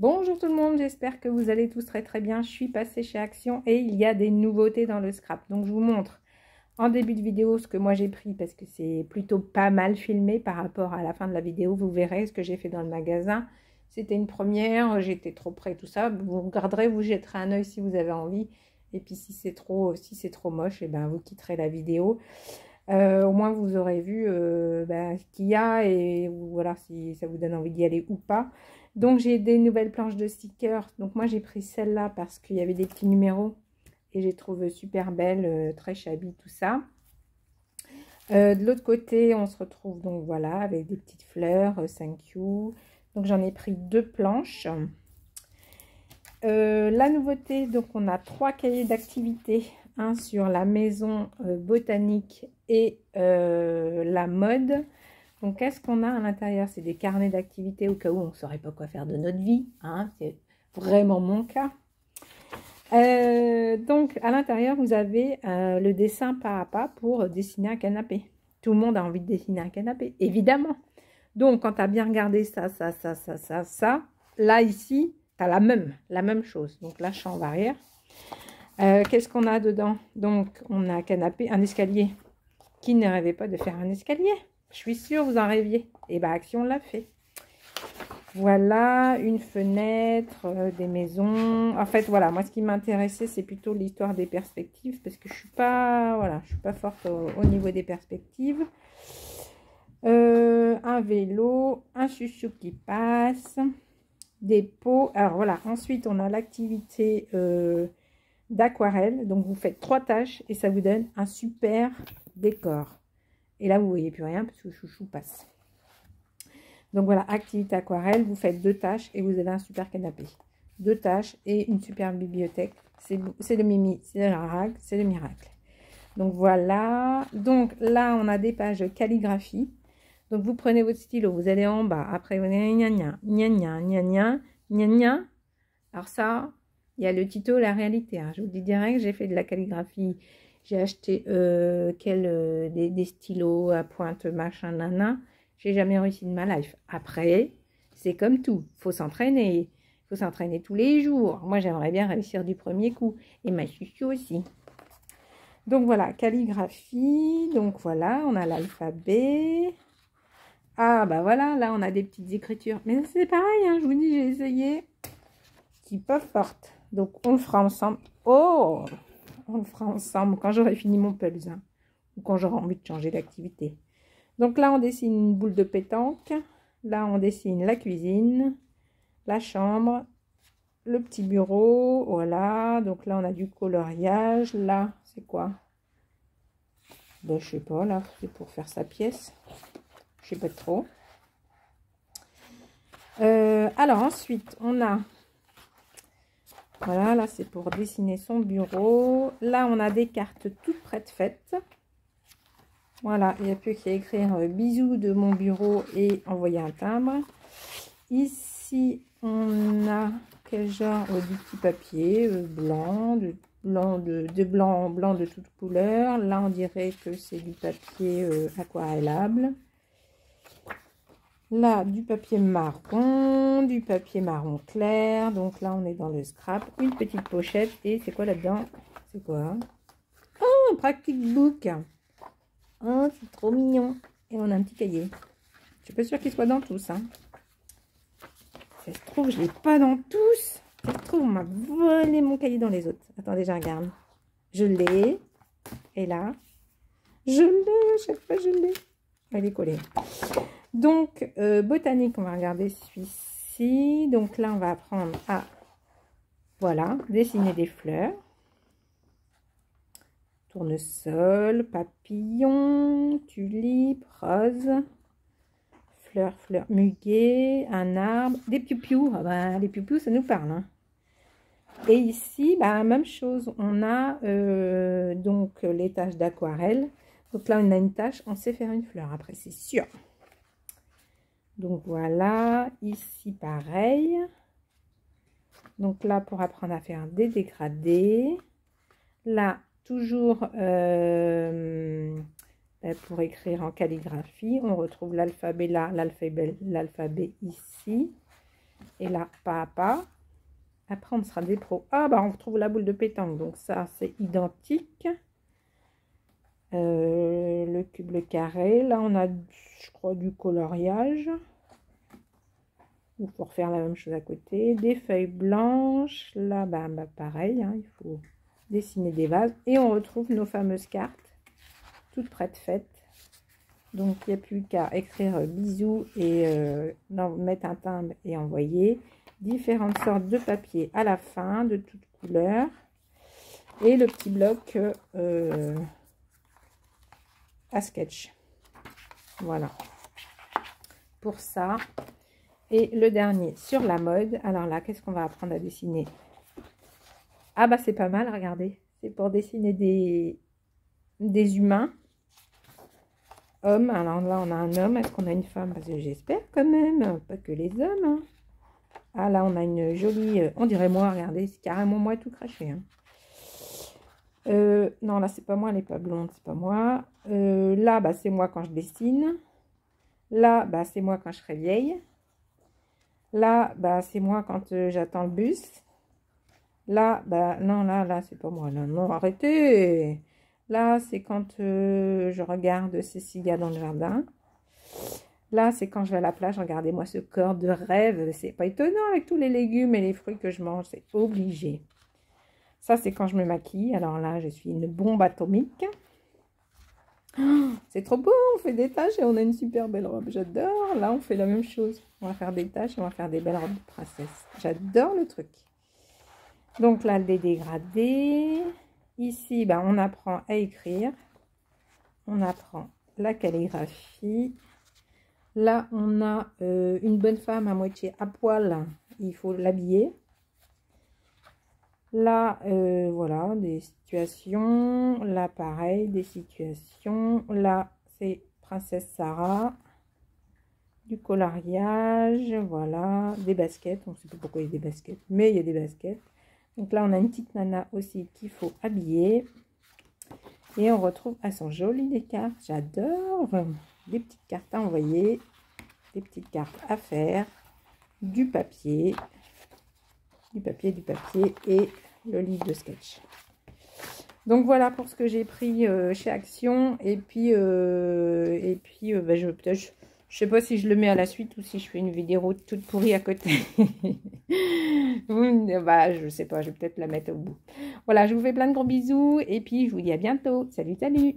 Bonjour tout le monde, j'espère que vous allez tous très bien. Je suis passée chez Action et il y a des nouveautés dans le scrap. Donc je vous montre en début de vidéo ce que moi j'ai pris parce que c'est plutôt pas mal filmé par rapport à la fin de la vidéo. Vous verrez ce que j'ai fait dans le magasin. C'était une première, j'étais trop près, tout ça. Vous regarderez, vous jetterez un œil si vous avez envie. Et puis si c'est trop moche, et ben vous quitterez la vidéo. Au moins vous aurez vu ce qu'il y a et voilà si ça vous donne envie d'y aller ou pas. Donc j'ai des nouvelles planches de stickers. Donc moi j'ai pris celle-là parce qu'il y avait des petits numéros et j'ai trouvé super belle, très shabby tout ça. De l'autre côté on se retrouve donc voilà avec des petites fleurs, thank you. Donc j'en ai pris 2 planches. La nouveauté, donc on a 3 cahiers d'activité, un sur la maison botanique et la mode. Donc qu'est-ce qu'on a à l'intérieur? C'est des carnets d'activité au cas où on ne saurait pas quoi faire de notre vie, hein, c'est vraiment mon cas. Donc à l'intérieur vous avez le dessin pas à pas pour dessiner un canapé. Tout le monde a envie de dessiner un canapé, évidemment. Donc quand tu as bien regardé ça, là ici tu as la même chose. Donc là champ arrière. Qu'est-ce qu'on a dedans? Donc on a un canapé, un escalier. Qui ne rêvait pas de faire un escalier? Je suis sûre vous en rêviez. Et bien Action l'a fait. Voilà, une fenêtre, des maisons. En fait, voilà, moi ce qui m'intéressait, c'est plutôt l'histoire des perspectives, parce que je suis pas, voilà, je suis pas forte au niveau des perspectives. Un vélo, un chouchou qui passe, des pots. Alors voilà, ensuite on a l'activité d'aquarelle. Donc vous faites 3 tâches et ça vous donne un super décor. Et là vous voyez plus rien parce que le chouchou passe. Donc voilà, activité aquarelle, vous faites 2 tâches et vous avez un super canapé. 2 tâches et une super bibliothèque. C'est le mimi, c'est la règle, c'est le miracle. Donc voilà, donc là on a des pages de calligraphie. Donc vous prenez votre stylo, vous allez en bas, après vous allez gna gna, gna gna, gna gna, gna gna. Alors ça, il y a le tuto, la réalité. Hein. Je vous dis direct, j'ai fait de la calligraphie. J'ai acheté des stylos à pointe, machin, nana. J'ai jamais réussi de ma life. Après, c'est comme tout. Faut s'entraîner. Faut s'entraîner tous les jours. Moi, j'aimerais bien réussir du premier coup. Et ma chouchou aussi. Donc, voilà, calligraphie. Donc, voilà, on a l'alphabet. Ah, bah voilà, là, on a des petites écritures. Mais c'est pareil, hein, je vous dis, j'ai essayé. Qui pas forte. Donc, on le fera ensemble. Oh! On le fera ensemble quand j'aurai fini mon puzzle. Hein, ou quand j'aurai envie de changer d'activité. Donc là, on dessine une boule de pétanque. Là, on dessine la cuisine, la chambre, le petit bureau. Voilà. Donc là, on a du coloriage. Là, c'est quoi? Ben, je sais pas. Là, c'est pour faire sa pièce. Je sais pas trop. Alors, ensuite, on a... Voilà, là, c'est pour dessiner son bureau. Là, on a des cartes toutes prêtes faites. Voilà, il n'y a plus qu'à écrire bisous de mon bureau et envoyer un timbre. Ici, on a quel genre du petit papier blanc, blanc de toutes couleurs. Là, on dirait que c'est du papier aquarellable. Là, du papier marron clair. Donc là, on est dans le scrap. Une petite pochette. Et c'est quoi là-dedans? C'est quoi? Oh, un practice book. Oh, c'est trop mignon. Et on a un petit cahier. Je suis pas sûre qu'il soit dans tous. Hein. Ça se trouve, je l'ai pas dans tous. Ça se trouve, on m'a volé mon cahier dans les autres. Attendez, je regarde. Je l'ai. Et là, je l'ai. Chaque fois, je l'ai. Elle est collée. Donc, botanique, on va regarder celui-ci. Donc là, on va apprendre à, voilà, dessiner des fleurs. Tournesol, papillon, tulipe, rose, fleurs, muguet, un arbre, des piou-piou. Ah bah, les piou-piou, ça nous parle. Hein. Et ici, bah, même chose, on a donc les taches d'aquarelle. Donc là, on a une tache, on sait faire une fleur après, c'est sûr. Donc voilà, ici pareil. Donc là, pour apprendre à faire des dégradés. Là, toujours pour écrire en calligraphie, on retrouve l'alphabet là, l'alphabet ici. Et là, pas à pas. Après, on sera des pros. Ah, bah, on retrouve la boule de pétanque. Donc, ça, c'est identique. Le cube, le carré. Là, on a, je crois, du coloriage. Il faut refaire la même chose à côté. Des feuilles blanches. Là, bah pareil, hein, il faut dessiner des vases. Et on retrouve nos fameuses cartes, toutes prêtes faites. Donc, il n'y a plus qu'à écrire bisous et mettre un timbre et envoyer. Différentes sortes de papier à la fin, de toutes couleurs. Et le petit bloc à sketch. Voilà. Pour ça. Et le dernier sur la mode. Alors là, qu'est-ce qu'on va apprendre à dessiner? Ah bah c'est pas mal, regardez. C'est pour dessiner des humains. Hommes. Alors là, on a un homme. Est-ce qu'on a une femme? Parce que j'espère quand même. Pas que les hommes. Hein. Ah là, on a une jolie... on dirait moi, regardez. C'est carrément moi tout craché. Hein. Non, là, c'est pas moi. Elle n'est pas blonde. C'est pas moi. Là, bah, c'est moi quand je dessine. Là, bah, c'est moi quand je serai vieille. Là, bah, c'est moi quand j'attends le bus. Là, bah, non, là, c'est pas moi. Là, non, arrêtez. Là, c'est quand je regarde Cécilia dans le jardin. Là, c'est quand je vais à la plage. Regardez-moi ce corps de rêve. C'est pas étonnant avec tous les légumes et les fruits que je mange. C'est obligé. Ça, c'est quand je me maquille. Alors là, je suis une bombe atomique. Oh, c'est trop beau, on fait des taches et on a une super belle robe. J'adore. Là, on fait la même chose. On va faire des taches et on va faire des belles robes de princesse. J'adore le truc. Donc là, les dégradés. Ici, ben, on apprend à écrire. On apprend la calligraphie. Là, on a une bonne femme à moitié à poil. Il faut l'habiller. Là, voilà, des situations. Là, pareil, des situations. Là, c'est Princesse Sarah. Du coloriage, voilà. Des baskets. On ne sait pas pourquoi il y a des baskets, mais il y a des baskets. Donc là, on a une petite nana aussi qu'il faut habiller. Et on retrouve, elles sont jolies les cartes. J'adore. Des petites cartes à envoyer. Des petites cartes à faire. Du papier. Du papier et le livre de sketch. Donc voilà pour ce que j'ai pris chez Action. Et puis bah, je sais pas si je le mets à la suite ou si je fais une vidéo toute pourrie à côté. Bah, je sais pas, je vais peut-être la mettre au bout. Voilà, je vous fais plein de gros bisous et puis je vous dis à bientôt. Salut, salut!